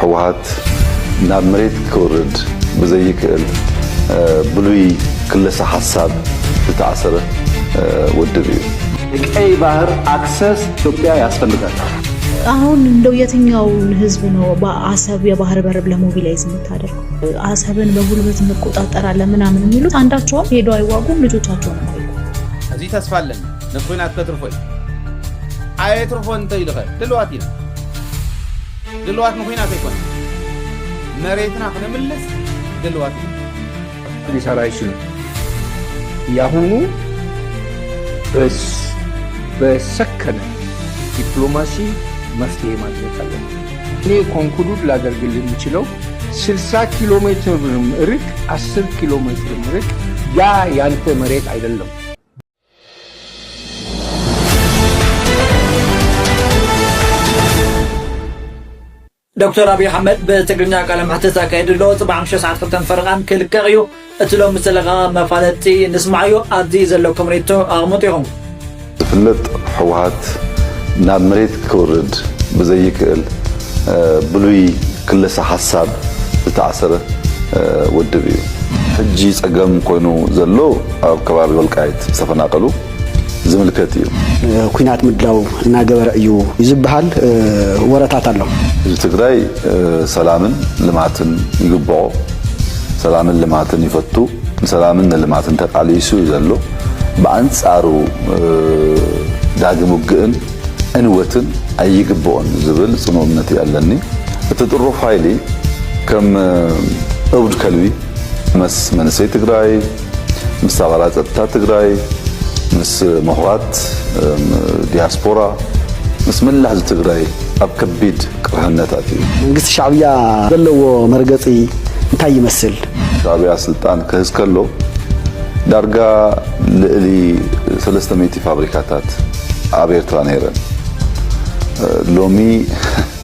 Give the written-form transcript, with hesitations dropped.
حوهات ناب مريت كورد بزيك بلوي كل حساب تتعسره ودبي أي بحر أكسس ኢትዮጵያ ያስፈልጋል አሁን እንደው የትኛውን ህዝብ ነው በአሰብ የባህር በር ለሞቢላይዝ የምታደርገው አሰብን በጉልበት መቆጣጠራለን ምናምን የሚሉት አንዳቸው ሄዶ አይዋጉም ልጆቻቸው ነው እዚህ ተስፋለን ነኩናት ከትርፎይ አይትርፎን ተይልኸ ድልዋት ነኩናት አይኮን መሬትና ከነምልስ ድልዋት ሊሰራ ይችላል ያሁኑ በሰከነ ዲፕሎማሲ መፍትሄ ማግኘት አለበት። እኔ ኮንክሉድ ላደርግል የሚችለው 60 ኪሎ ሜትር ርቅ 10 ኪሎ ሜትር ርቅ ያ ያንተ መሬት አይደለም። دكتور أبي أحمد بتقرنيا كلام حتى ساكيد لو طبعا مش ساعات كتن فرقان كل كريو أتلو مثلغا مفالتي نسمعيو عزيز لو كمريتو أغمطيهم فلت حوهات ناب مريت كورد بزيك بلوي كل حساب تتعسره ودبي حجي صقم كونو زلو أو كبار والقايت سفناقلو زملكتي ኩናት ምድላው እና ገበረ እዩ ይዝብሃል ወረታት አለው ትግራይ ሰላምን ልማትን ይግባው ሰላምን ልማትን ይፈቱ ሰላምን ልማትን ተቃሊሱ ይዘሎ በአንጻሩ ዳግም ግእን እንወትን አይግባውን ዝብል ጽኖነት ያለኒ ተጥሮ ፋይሊ ከም እብድ ከልቢ መንሰይ ትግራይ ምሳባራ ጸጥታ ትግራይ مس مهرات دياسبورا مس من لحظة تجري أبكبيد كرهنتاتي. قصة شعبية دلوا مرقتي انتهي يمثل. شعبية سلطان كهز كله درجة لي 300 فابريكاتات عبير ترانيرن لومي